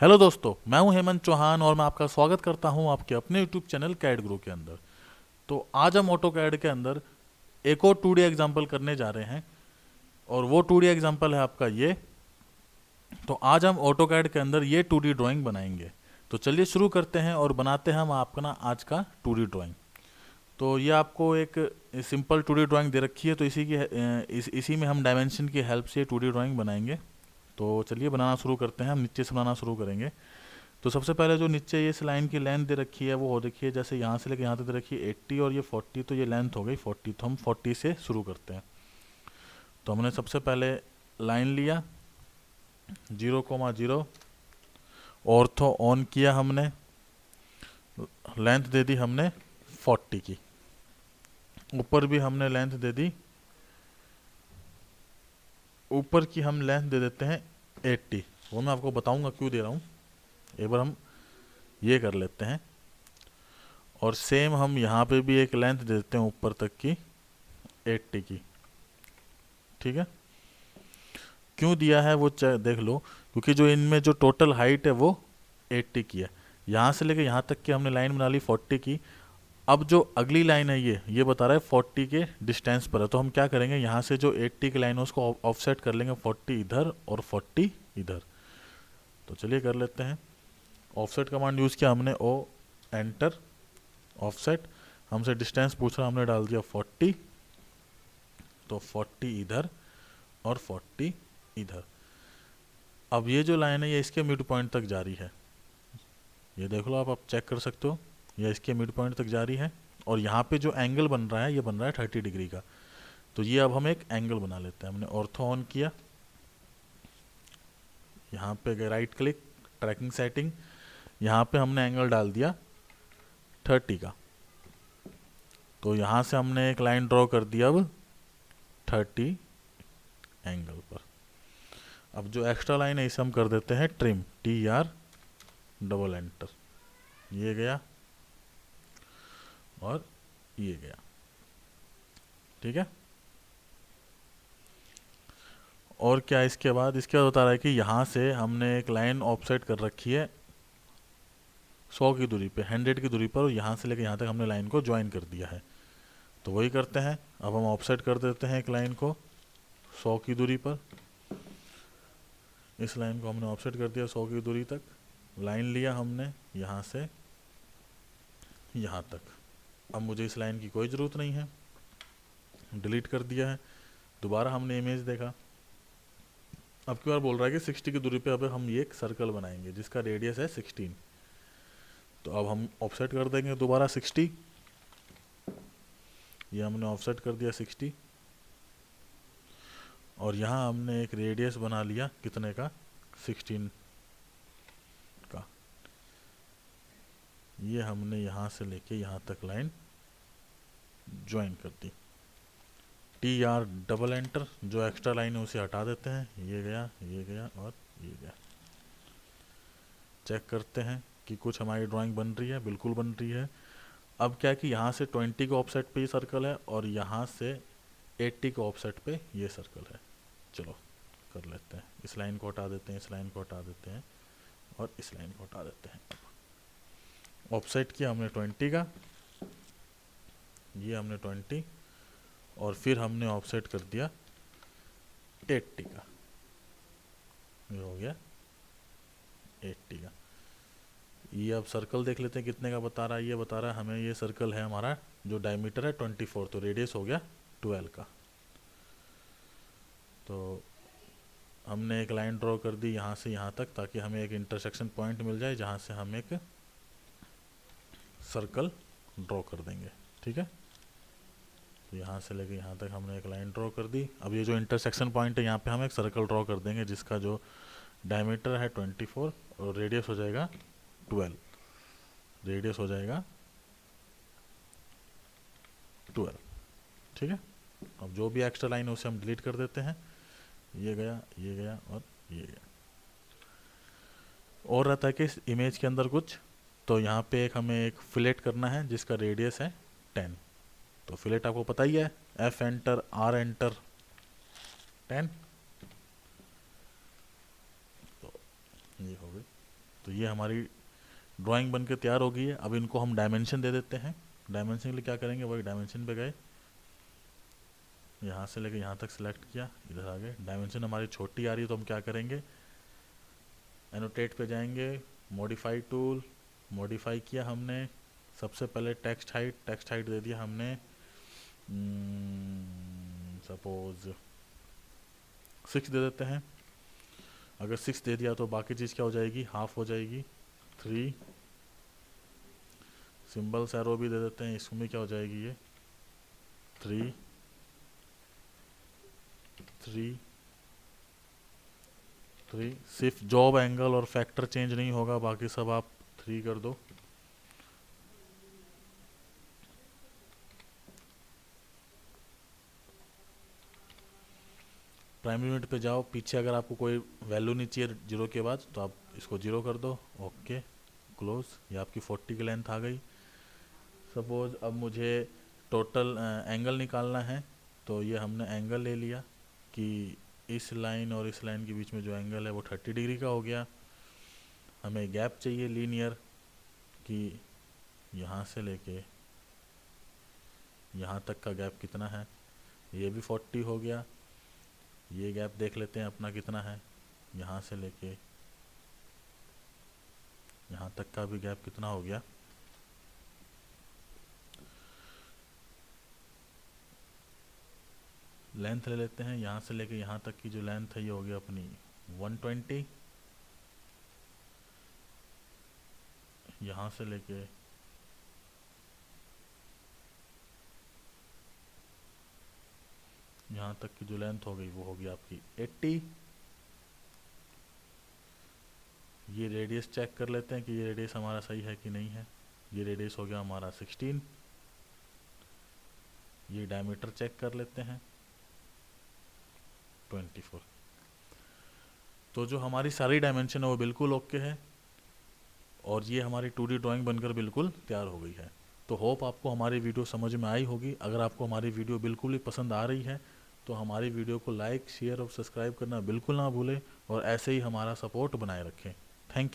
Hello दोस्तों, मैं हूं हेमंत चौहान और मैं आपका स्वागत करता हूं आपके अपने यूट्यूब चैनल कैड ग्रो के अंदर। तो आज हम ऑटो कैड के अंदर एक और 2D एग्जाम्पल करने जा रहे हैं और वो 2D एग्जाम्पल है आपका ये। तो आज हम ऑटो कैड के अंदर ये 2D ड्राइंग बनाएंगे। तो चलिए शुरू करते हैं और बनाते हैं हम आपका आज का 2D ड्राइंग। तो ये आपको एक सिंपल 2D ड्राइंग दे रखी है, तो इसी में हम डायमेंशन की हेल्प से 2D ड्राइंग बनाएंगे। तो चलिए बनाना शुरू करते हैं। हम नीचे से बनाना शुरू करेंगे। तो सबसे पहले जो नीचे ये लाइन की लेंथ दे रखी है वो हो रखी है, जैसे यहाँ से लेकर यहाँ तक दे रखी है 80 और ये 40, तो ये लेंथ हो गई 40। तो हम 40 से शुरू करते हैं। तो हमने सबसे पहले लाइन लिया 0,0, ऑर्थो ऑन किया, हमने लेंथ दे दी हमने 40 की, ऊपर भी हमने लेंथ दे दी, ऊपर की हम लेंथ दे देते हैं 80। वो मैं आपको बताऊंगा क्यों दे रहा हूँ। एक बार हम ये कर लेते हैं और सेम हम यहाँ पे भी एक लेंथ दे देते हैं ऊपर तक की 80 की। ठीक है, क्यों दिया है वो देख लो, क्योंकि जो इनमें जो टोटल हाइट है वो 80 की है। यहाँ से लेके यहाँ तक की हमने लाइन बना ली 40 की। अब जो अगली लाइन है ये बता रहा है 40 के डिस्टेंस पर है। तो हम क्या करेंगे, यहाँ से जो 80 की लाइन है उसको ऑफसेट कर लेंगे, 40 इधर और 40 इधर। तो चलिए कर लेते हैं। ऑफसेट कमांड यूज़ किया हमने, ओ एंटर ऑफसेट, हमसे डिस्टेंस पूछ रहा, हमने डाल दिया 40। तो 40 इधर और 40 इधर। अब ये जो लाइन है ये इसके मिड पॉइंट तक जा रही है, ये देख लो आप चेक कर सकते हो, ये इसके मिड पॉइंट तक जा रही है। और यहाँ पे जो एंगल बन रहा है ये बन रहा है 30 डिग्री का। तो ये अब हम एक एंगल बना लेते हैं। हमने ऑर्थो ऑन किया, यहाँ पे गए राइट क्लिक, ट्रैकिंग सेटिंग, यहाँ पे हमने एंगल डाल दिया 30 का। तो यहाँ से हमने एक लाइन ड्रॉ कर दिया अब 30 एंगल पर। अब जो एक्स्ट्रा लाइन है इसे हम कर देते हैं ट्रिम, TR डबल एंटर, ये गया और ये गया। ठीक है, और क्या इसके बाद बता रहा है कि यहाँ से हमने एक लाइन ऑफसेट कर रखी है 100 की दूरी पे, 100 की दूरी पर, और यहाँ से लेकर यहाँ तक हमने लाइन को ज्वाइन कर दिया है। तो वही करते हैं, अब हम ऑफसेट कर देते हैं एक लाइन को 100 की दूरी पर। इस लाइन को हमने ऑफसेट कर दिया 100 की दूरी तक। लाइन लिया हमने यहाँ से यहाँ तक। अब मुझे इस लाइन की कोई ज़रूरत नहीं है, डिलीट कर दिया है। दोबारा हमने इमेज देखा, अब की बार बोल रहा है कि 60 की दूरी पे अब हम ये एक सर्कल बनाएंगे जिसका रेडियस है 16। तो अब हम ऑफसेट कर देंगे दोबारा 60, ये हमने ऑफसेट कर दिया 60, और यहाँ हमने एक रेडियस बना लिया कितने का, 16 का। ये हमने यहाँ से लेके यहाँ तक लाइन ज्वाइन कर दी, TR डबल एंटर। जो एक्स्ट्रा लाइन है उसे हटा देते हैं, ये गया और ये गया। चेक करते हैं कि कुछ हमारी ड्राइंग बन रही है, बिल्कुल बन रही है। अब क्या है कि यहाँ से 20 के ऑफसेट पे ये सर्कल है और यहाँ से 80 के ऑफसेट पे ये सर्कल है। चलो कर लेते हैं, इस लाइन को हटा देते हैं, इस लाइन को हटा देते हैं और इस लाइन को हटा देते हैं। ऑफसेट किया हमने 20 का, ये हमने 20, और फिर हमने ऑफसेट कर दिया 80 का, ये हो गया 80 का। ये अब सर्कल देख लेते हैं कितने का बता रहा है। ये बता रहा है हमें, ये सर्कल है हमारा जो डायमीटर है 24, तो रेडियस हो गया 12 का। तो हमने एक लाइन ड्रॉ कर दी यहाँ से यहाँ तक, ताकि हमें एक इंटरसेक्शन पॉइंट मिल जाए जहाँ से हम एक सर्कल ड्रॉ कर देंगे। ठीक है, तो यहाँ से लेके यहाँ तक हमने एक लाइन ड्रॉ कर दी। अब ये जो इंटरसेक्शन पॉइंट है यहाँ पे हम एक सर्कल ड्रॉ कर देंगे जिसका जो डायमीटर है 24 और रेडियस हो जाएगा 12, रेडियस हो जाएगा 12। ठीक है, अब जो भी एक्स्ट्रा लाइन है उसे हम डिलीट कर देते हैं, ये गया और ये गया। और रहता है कि इस इमेज के अंदर कुछ, तो यहाँ पे एक हमें एक फिलेट करना है जिसका रेडियस है 10। तो फिलेट आपको पता ही है, F एंटर, R एंटर, 10। तो ये हो गई तो ये हमारी ड्राइंग बनकर तैयार हो गई है। अब इनको हम डायमेंशन दे देते हैं। डायमेंशन के लिए क्या करेंगे, वही डायमेंशन पे गए, यहाँ से लेके यहाँ तक सिलेक्ट किया, इधर आ गए। डायमेंशन हमारी छोटी आ रही है तो हम क्या करेंगे, एनोटेट पे जाएंगे, मॉडिफाई टूल, मॉडिफाई किया हमने। सबसे पहले टेक्स्ट हाइट दे दिया हमने सपोज 6 दे देते हैं। अगर 6 दे दिया तो बाकी चीज़ क्या हो जाएगी, हाफ हो जाएगी। 3 सिंबल एरो भी दे देते हैं, इसमें क्या हो जाएगी ये 3 3 3। सिर्फ जॉब एंगल और फैक्टर चेंज नहीं होगा, बाकी सब आप 3 कर दो। प्राइमरी यूनिट पे जाओ, पीछे अगर आपको कोई वैल्यू नहीं चाहिए 0 के बाद तो आप इसको 0 कर दो। Okay close. ये आपकी 40 की लेंथ आ गई। सपोज अब मुझे टोटल एंगल निकालना है, तो ये हमने एंगल ले लिया कि इस लाइन और इस लाइन के बीच में जो एंगल है वो 30 डिग्री का हो गया। हमें गैप चाहिए लीनियर कि यहाँ से लेके यहाँ तक का गैप कितना है, ये भी 40 हो गया। ये गैप देख लेते हैं अपना कितना है, यहाँ से लेके यहाँ तक का भी गैप कितना हो गया। लेंथ ले लेते हैं, यहाँ से लेके यहाँ तक की जो लेंथ है ये हो गया अपनी 120। यहाँ से लेके यहाँ तक की जो लेंथ हो गई वो होगी आपकी 80। ये रेडियस चेक कर लेते हैं कि ये रेडियस हमारा सही है कि नहीं है। ये रेडियस हो गया हमारा 16। ये डायमीटर चेक कर लेते हैं 24। तो जो हमारी सारी डायमेंशन है वो बिल्कुल ओके है और ये हमारी 2D ड्राइंग बनकर बिल्कुल तैयार हो गई है। तो होप आपको हमारी वीडियो समझ में आई होगी। अगर आपको हमारी वीडियो बिल्कुल ही पसंद आ रही है तो हमारी वीडियो को लाइक, शेयर और सब्सक्राइब करना बिल्कुल ना भूलें और ऐसे ही हमारा सपोर्ट बनाए रखें। Thank you.